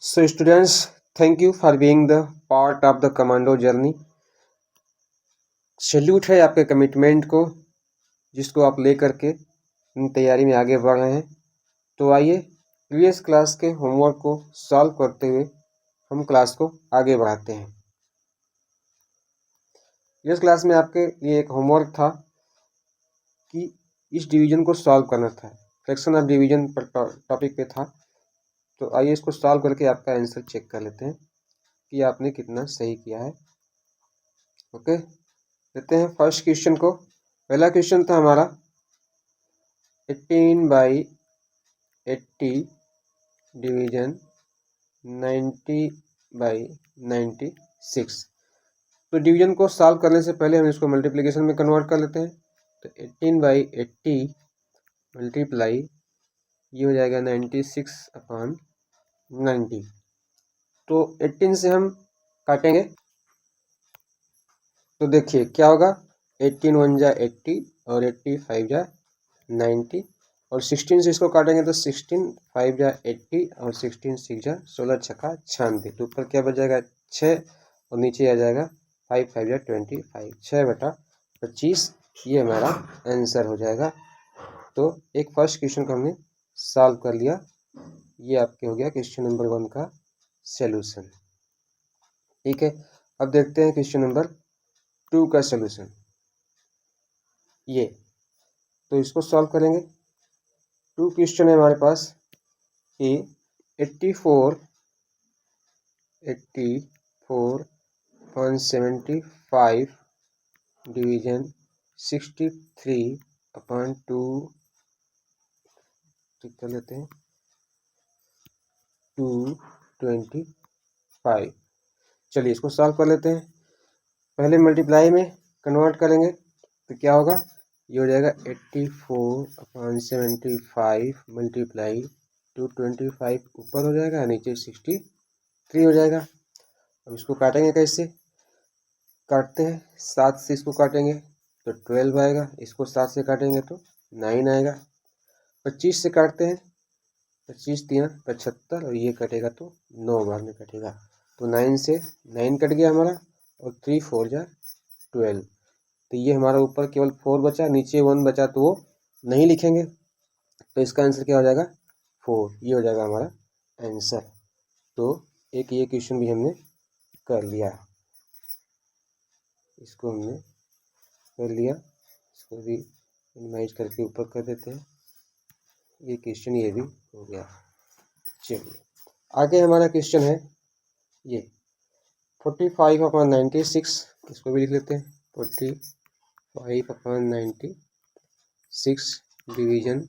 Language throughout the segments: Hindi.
So students, thank you for being the part of the commando journey. Salute है आपके कमिटमेंट को जिसको आप लेकर के तैयारी में आगे बढ़ रहे हैं। तो आइए प्रीवियस क्लास के होमवर्क को सॉल्व करते हुए हम क्लास को आगे बढ़ाते हैं। प्रीवियस क्लास में आपके लिए एक होमवर्क था कि इस डिवीजन को सॉल्व करना था, फ्रैक्शन ऑफ डिवीजन पर टॉपिक पे था। तो आइए इसको सॉल्व करके आपका आंसर चेक कर लेते हैं कि आपने कितना सही किया है। ओके, लेते हैं फर्स्ट क्वेश्चन को। पहला क्वेश्चन था हमारा 18/80 डिवीजन 90/96। तो डिवीजन को सॉल्व करने से पहले हम इसको मल्टीप्लिकेशन में कन्वर्ट कर लेते हैं। तो 18/80 मल्टीप्लाई ये हो जाएगा 96/90। तो 18 से हम काटेंगे तो देखिए क्या होगा, 18 1 जा 80 और 80 5 जा 90 और 16 से इसको काटेंगे तो 16 5 जा 80 और 16 6 जा 16 छक्का 96। तो ऊपर क्या बच जाएगा 6 और नीचे आ जाएगा 5 5 जा 25, 6/25। ये हमारा आंसर हो जाएगा। तो एक फर्स्ट क्वेश्चन को हमने सॉल्व कर लिया। ये आपके हो गया क्वेश्चन नंबर 1 का सॉल्यूशन। ठीक है, अब देखते हैं क्वेश्चन नंबर 2 का सॉल्यूशन। ये तो इसको सॉल्व करेंगे। 2 क्वेश्चन है हमारे पास कि 84/75 डिवीजन 63/2 कर लेते हैं 225। चलिए इसको सॉल्व कर लेते हैं। पहले मल्टीप्लाई में कन्वर्ट करेंगे तो क्या होगा, ये हो जाएगा 84/75 मल्टीप्लाई 225 ऊपर हो जाएगा, नीचे 63 हो जाएगा। अब इसको काटेंगे कैसे, काटते हैं 7 से इसको काटेंगे तो 12 आएगा, इसको 7 से काटेंगे तो 9 आएगा। 25 से काटते हैं, 25 3 75 और ये कटेगा तो 9 बार में कटेगा। तो 9 से 9 कट गया हमारा और 3 4 जा 12। तो ये हमारा ऊपर केवल 4 बचा, नीचे 1 बचा तो वो नहीं लिखेंगे। तो इसका आंसर क्या हो जाएगा 4। ये हो जाएगा हमारा आंसर। तो एक ये क्वेश्चन भी हमने कर लिया, इसको हमने कर लिया। इसको भी मिनिमाइज करके ऊपर कर देते हैं। ये क्वेश्चन ये भी हो गया। चलिए आगे हमारा क्वेश्चन है ये 45/96। इसको भी लिख लेते हैं 45/96 डिवीजन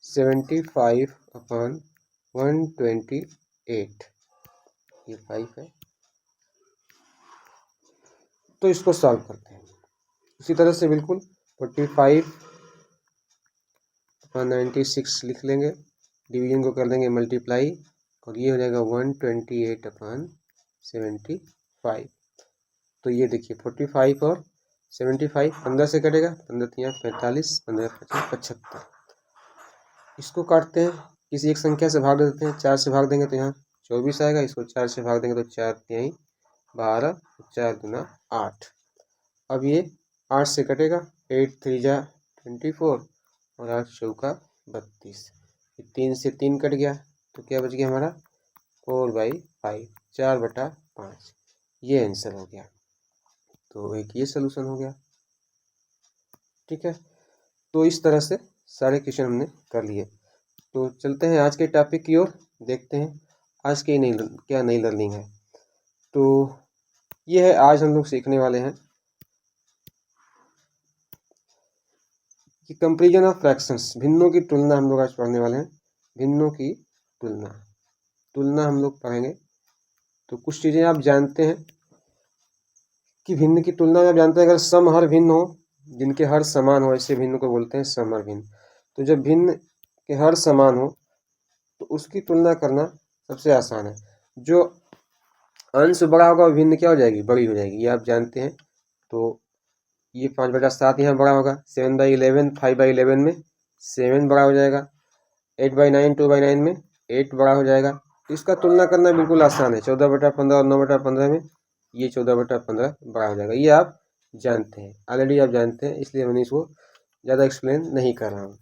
75/128। ये 5 है। तो इसको सॉल्व करते हैं उसी तरह से बिल्कुल 45/96 लिख लेंगे, डिवीजन को कर देंगे मल्टीप्लाई और ये हो जाएगा 128/75। तो ये देखिए 45 और 75 15 से कटेगा, 15 3 45, 15 5 75। इसको काटते हैं, किसी एक संख्या से भाग देते हैं। 4 से भाग देंगे तो यहाँ 24 आएगा, इसको 4 से भाग देंगे तो 4 3 12, 4 दूना 8। अब ये 8 से कटेगा, 8 3 जा 24 और 8 चौका 32। 3 से 3 कट गया तो क्या बच गया हमारा 4/5, 4/5। ये आंसर हो गया। तो एक ये सलूशन हो गया। ठीक है, तो इस तरह से सारे क्वेश्चन हमने कर लिए। तो चलते हैं आज के टॉपिक की ओर, देखते हैं आज की क्या नई लर्निंग है। तो ये है, आज हम लोग सीखने वाले हैं कि कंपैरिजन ऑफ फ्रैक्शंस, भिन्नों की तुलना हम लोग आज पढ़ने वाले हैं। भिन्नों की तुलना हम लोग पढ़ेंगे। तो कुछ चीज़ें आप जानते हैं कि भिन्न की तुलना में आप जानते हैं, अगर सम हर भिन्न हो, जिनके हर समान हो, ऐसे भिन्न को बोलते हैं सम हर भिन्न। तो जब भिन्न के हर समान हो तो उसकी तुलना करना सबसे आसान है। जो अंश बड़ा होगा भिन्न क्या हो जाएगी, बड़ी हो जाएगी, ये आप जानते हैं। तो ये 5/7 यहाँ बड़ा होगा, 7/11 5/11 में 7 बड़ा हो जाएगा, 8/9 2/9 में 8 बड़ा हो जाएगा, इसका तुलना करना बिल्कुल आसान है। 14/15 और 9/15 में ये 14/15 बड़ा हो जाएगा। ये आप जानते हैं, ऑलरेडी आप जानते हैं, इसलिए मैंने इसको ज़्यादा एक्सप्लेन नहीं कर रहा हूँ।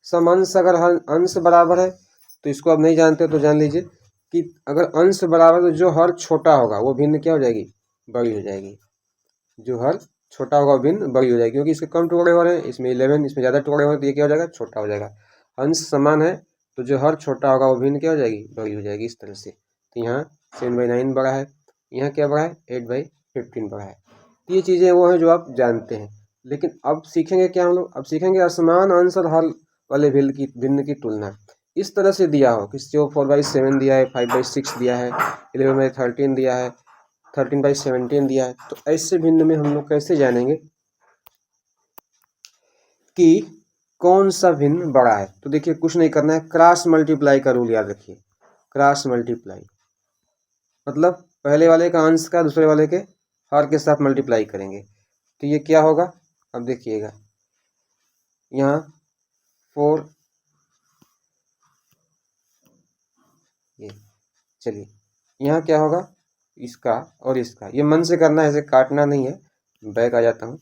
सम अंश, अगर हर अंश बराबर है तो इसको आप नहीं जानते तो जान लीजिए कि अगर अंश बराबर तो जो हर छोटा होगा वो भिन्न क्या हो जाएगी, बड़ी हो जाएगी। जो हर छोटा होगा वो भिन्न बड़ी हो जाएगी, क्योंकि इसके कम टुकड़े हो रहे हैं, इसमें 11, इसमें ज़्यादा टुकड़े हो रहे हैं, तो ये क्या हो जाएगा, छोटा हो जाएगा। अंश समान है तो जो हर छोटा होगा वो भिन्न क्या हो जाएगी, बड़ी हो जाएगी, इस तरह से। तो यहाँ 7/9 बड़ा है, यहाँ क्या बड़ा है, 8/15 बड़ा है। तो ये चीज़ें वो हैं जो आप जानते हैं। लेकिन अब सीखेंगे क्या हम लोग, अब सीखेंगे असमान अंश और हल वाले भिन्न की तुलना। इस तरह से दिया हो, किसी को 4/7 दिया है, 5/6 दिया है, 11/13 दिया है, 13/17 दिया है, तो ऐसे भिन्न में हम लोग कैसे जानेंगे कि कौन सा भिन्न बड़ा है। तो देखिए कुछ नहीं करना है, क्रॉस मल्टीप्लाई का रूल याद रखिए। क्रॉस मल्टीप्लाई मतलब पहले वाले का अंश का दूसरे वाले के हर के साथ मल्टीप्लाई करेंगे। तो ये क्या होगा, अब देखिएगा यहाँ 4, ये चलिए यहाँ क्या होगा, इसका और इसका, ये मन से करना है, ऐसे काटना नहीं है। बैक आ जाता हूँ,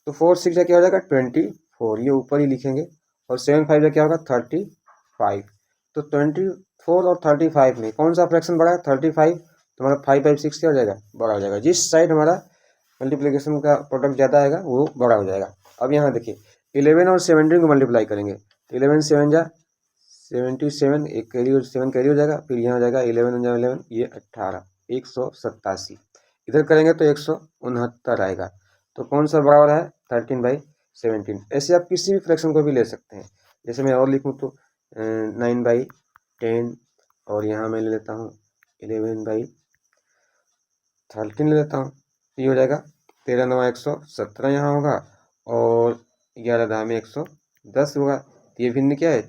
तो 4 6 क्या हो जाएगा, 24, ये ऊपर ही लिखेंगे। और 7 5 क्या होगा, 35। तो 24 और 35 में कौन सा फ्रैक्शन बड़ा है, 35। तो हमारा 5/6 क्या हो जाएगा, बड़ा हो जाएगा। जिस साइड हमारा मल्टीप्लिकेशन का प्रोडक्ट ज़्यादा आएगा वो बड़ा हो जाएगा। अब यहाँ देखिए 11 और 17 को मल्टीप्लाई करेंगे, 11 7 जा 77, एक कैरी 7 कैरी हो जाएगा, फिर यहाँ हो जाएगा 11 जा 11, ये 18, 187। इधर करेंगे तो 169 आएगा। तो कौन सा बराबर है, 13/17। ऐसे आप किसी भी फ्रैक्शन को भी ले सकते हैं। जैसे मैं और लिखूँ तो 9/10, और यहाँ मैं ले लेता हूँ 11/13 ले लेता हूँ। ये हो जाएगा 13 9 117 यहाँ होगा, और 11 10 में 110 होगा। तो ये भिन्न क्या है,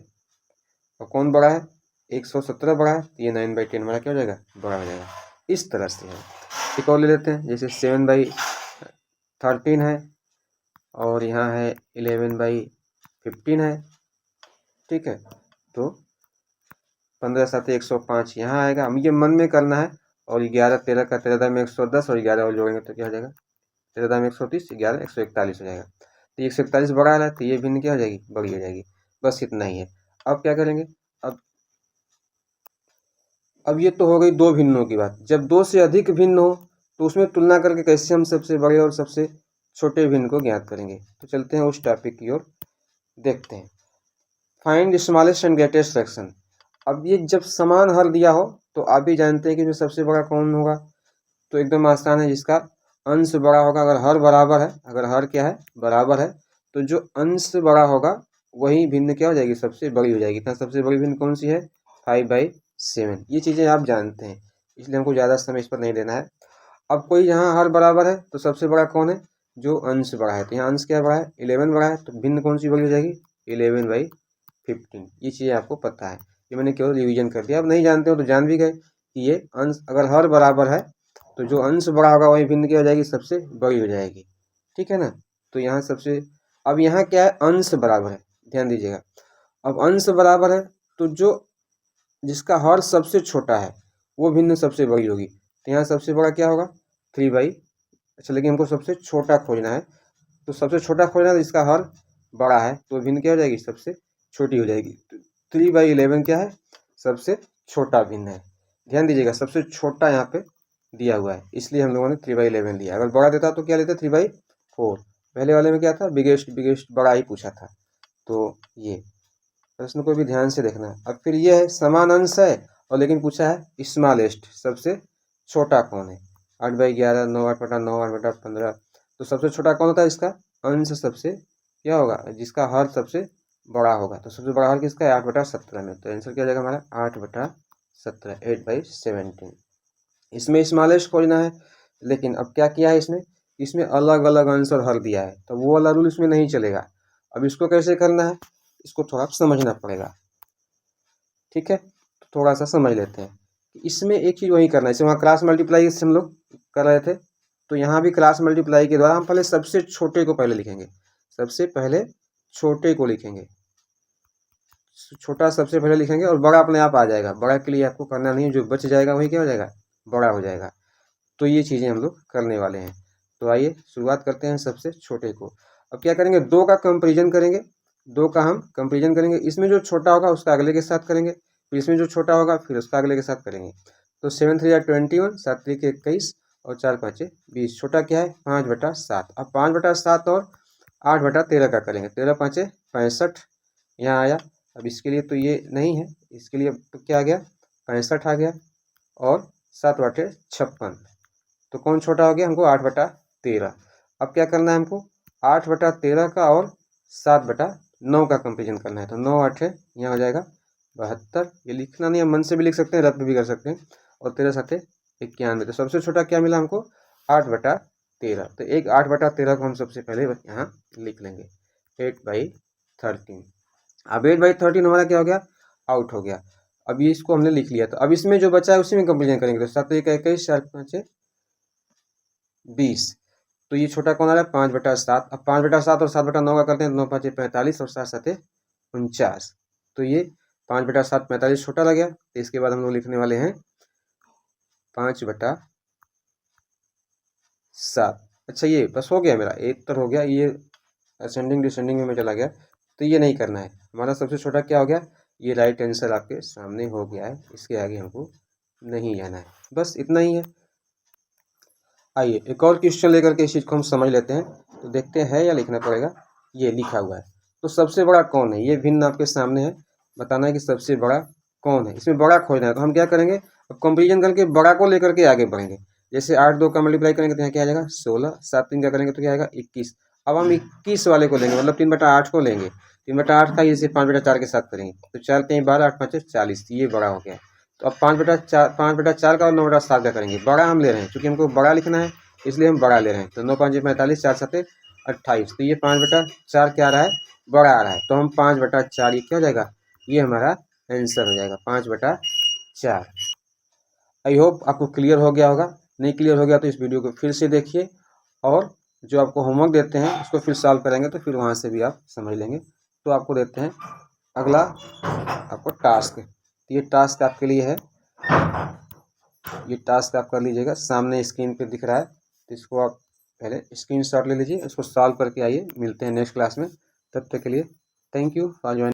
और कौन बड़ा है, 117 बड़ा है, तो ये 9/10 हमारा क्या हो जाएगा, बड़ा हो जाएगा। इस तरह से है। एक और ले लेते हैं, जैसे 7/13 है, और यहाँ है 11/15 है, ठीक है। तो 15 7 105 यहाँ आएगा, हम ये मन में करना है। और 11 13 का 13 में 110, और 11 और जोड़ेंगे तो क्या हो जाएगा, 13 में 130, 11 141 हो जाएगा। तो 141 बड़ा आ रहा है, तो ये भिन्न क्या हो जाएगी, बड़ी हो जाएगी। बस इतना ही है। अब क्या करेंगे, अब ये तो हो गई दो भिन्नों की बात। जब दो से अधिक भिन्न हो तो उसमें तुलना करके कैसे हम सबसे बड़े और सबसे छोटे भिन्न को ज्ञात करेंगे। तो चलते हैं उस टॉपिक की ओर, देखते हैं। Find smallest and greatest fraction. अब ये जब समान हर दिया हो तो आप भी जानते हैं कि इसमें सबसे बड़ा कौन होगा। तो एकदम आसान है, जिसका अंश बड़ा होगा। अगर हर बराबर है, अगर हर क्या है, बराबर है, तो जो अंश बड़ा होगा वही भिन्न क्या हो जाएगी, सबसे बड़ी हो जाएगी। तो सबसे बड़ी भिन्न कौन सी है, 5/7। ये चीज़ें आप जानते हैं, इसलिए हमको ज़्यादा समय इस पर नहीं देना है। अब कोई यहाँ हर बराबर है तो सबसे बड़ा कौन है, जो अंश बड़ा है। तो यहाँ अंश क्या बड़ा है, 11 बड़ा है, तो भिन्न कौन सी बड़ी हो जाएगी, 11/15। ये चीज़ें आपको पता है, ये मैंने केवल रिवीजन कर दिया। अब नहीं जानते हो तो जान भी गए कि ये अंश, अगर हर बराबर है तो जो अंश बड़ा होगा वही भिन्न क्या हो जाएगी, सबसे बड़ी हो जाएगी, ठीक है ना। तो यहाँ सबसे, अब यहाँ क्या है, अंश बराबर है, ध्यान दीजिएगा। अब अंश बराबर है तो जो जिसका हर सबसे छोटा है वो भिन्न सबसे बड़ी होगी। तो यहाँ सबसे बड़ा क्या होगा, 3/, अच्छा लेकिन हमको सबसे छोटा खोजना है। तो सबसे छोटा खोजना है तो इसका हर बड़ा है, तो भिन्न क्या हो जाएगी, सबसे छोटी हो जाएगी। 3/11 क्या है, सबसे छोटा भिन्न है। ध्यान दीजिएगा, सबसे छोटा यहाँ पे दिया हुआ है, इसलिए हम लोगों ने 3/11 लिया। अगर बड़ा देता तो क्या लेते, 3/4। पहले वाले में क्या था, बिगेस्ट बिगेस्ट बड़ा ही पूछा था। तो ये प्रश्न को भी ध्यान से देखना है। अब फिर ये है, समान अंश है और लेकिन पूछा है स्मॉलेस्ट, सबसे छोटा कौन है। 8/11, 9 8/9, 8/15। तो सबसे छोटा कौन होता है, इसका अंश सबसे क्या होगा, जिसका हर सबसे बड़ा होगा। तो सबसे बड़ा हर किसका है, 8/17 में। तो आंसर क्या हो जाएगा हमारा, 8/17, 8/17। इसमें स्मॉलेस्ट खोजना है, लेकिन अब क्या किया है इसमें, इसमें अलग अलग आंसर हर दिया है, तो वो वाला रूल इसमें नहीं चलेगा। अब इसको कैसे करना है, इसको थोड़ा समझना पड़ेगा, ठीक है। तो थोड़ा सा समझ लेते हैं। इसमें एक चीज़ वही करना है, जैसे वहाँ क्रॉस मल्टीप्लाई से हम लोग कर रहे थे, तो यहाँ भी क्रॉस मल्टीप्लाई के द्वारा हम पहले सबसे छोटे को पहले लिखेंगे, सबसे पहले छोटे को लिखेंगे। छोटा सबसे पहले लिखेंगे और बड़ा अपने आप आ जाएगा। बड़ा के लिए आपको करना नहीं है, जो बच जाएगा वही क्या हो जाएगा, बड़ा हो जाएगा। तो ये चीज़ें हम लोग करने वाले हैं। तो आइए शुरुआत करते हैं सबसे छोटे को। अब क्या करेंगे, 2 का कंपेरिजन करेंगे, 2 का हम कंपेरिजन करेंगे। इसमें जो छोटा होगा उसका अगले के साथ करेंगे, फिर इसमें जो छोटा होगा फिर उसका अगले के साथ करेंगे। तो 7 3 21, 7 3 21 और 4 5 20। छोटा क्या है, 5/7। अब 5/7 और 8/13 का करेंगे। 13 5 65 यहाँ आया। अब इसके लिए तो ये नहीं है, इसके लिए तो क्या आ गया, 65 आ गया और 7 8 56। तो कौन छोटा हो गया, हमको 8/13। अब क्या करना है हमको, 8/13 का और 7/9 का कंपेरिजन करना है। तो 9 8 यहाँ हो जाएगा 72। ये लिखना नहीं है, मन से भी लिख सकते हैं, रफ भी कर सकते हैं। और 13 7 91। तो सबसे छोटा क्या मिला हमको, 8/13। तो एक 8/13 को हम सबसे पहले यहाँ लिख लेंगे, 8/13। अब 8/13 हमारा क्या हो गया, आउट हो गया। अब ये इसको हमने लिख लिया। तो अब इसमें जो बचा है उसी में कंपेरिजन करेंगे। तो 7 1 21, 4 5 20। तो ये छोटा कौन आ रहा है, 5/7। अब 5/7 और 7/9 का करते हैं। 9 5 45 और 7 7 49। तो ये 5/7 45 छोटा लग गया। तो इसके बाद हम लोग लिखने वाले हैं 5/7। अच्छा ये बस हो गया, मेरा एक तर हो गया। ये असेंडिंग डिसेंडिंग में मैं चला गया, तो ये नहीं करना है। हमारा सबसे छोटा क्या हो गया, ये राइट आंसर आपके सामने हो गया है। इसके आगे हमको नहीं जाना है, बस इतना ही है। आइए एक और क्वेश्चन लेकर के इस चीज़ को हम समझ लेते हैं। तो देखते हैं या लिखना पड़ेगा, ये लिखा हुआ है। तो सबसे बड़ा कौन है, ये भिन्न आपके सामने है। बताना है कि सबसे बड़ा कौन है, इसमें बड़ा खोजना है। तो हम क्या करेंगे, अब कंपेरिजन करके बड़ा को लेकर के आगे बढ़ेंगे। जैसे 8 2 का मल्टीप्लाई करेंगे तो यहाँ क्या आ जाएगा 16, 7 3 का करेंगे तो क्या आएगा 21। अब हम 21 वाले को लेंगे, मतलब 3/8 को लेंगे। 3/8 का इसे 5/4 के साथ करेंगे। तो 4 3 12, 8 5 40। ये बड़ा हो गया। तो अब 5/4 का और 9/7 का करेंगे। बड़ा हम ले रहे हैं, क्योंकि हमको बड़ा लिखना है इसलिए हम बड़ा ले रहे हैं। तो 9 5 45, 4 7 28। तो ये 5/4 क्या आ रहा है, बड़ा आ रहा है। तो हम 5/4, ये क्या हो जाएगा, ये हमारा आंसर हो जाएगा 5/4। आई होप आपको क्लियर हो गया होगा। नहीं क्लियर हो गया तो इस वीडियो को फिर से देखिए, और जो आपको होमवर्क देते हैं उसको फिर सॉल्व करेंगे, तो फिर वहाँ से भी आप समझ लेंगे। तो आपको देते हैं अगला आपको टास्क। ये टास्क आपके लिए है, ये टास्क आप कर लीजिएगा। सामने स्क्रीन पे दिख रहा है, तो इसको आप पहले स्क्रीनशॉट ले लीजिए, इसको सॉल्व करके आइए। मिलते हैं नेक्स्ट क्लास में, तब तक के लिए थैंक यू फॉर ज्वाइनिंग।